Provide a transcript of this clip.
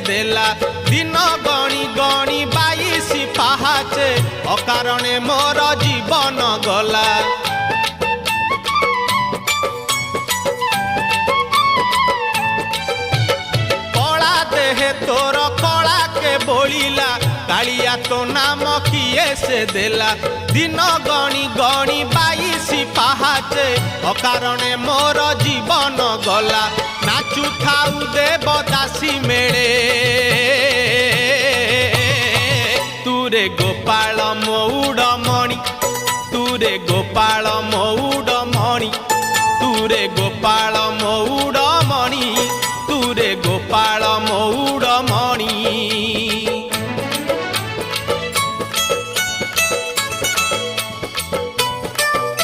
देला दिन गणी गणी 22 पाहाचे अकारणे मोर जीवन गला। कला देहे तोर कला के बोलिला कालिया तो नाम किए से देला दिन गणी गणी 22 पाहाचे अकारणे मोर जीवन गला। नाचु थाउ देवदासी मेले तुरे गोपाल मौडमणि तुरे गोपाल मौडमणि तुरे गोपाल मौडमणि तुरे गोपाल मौड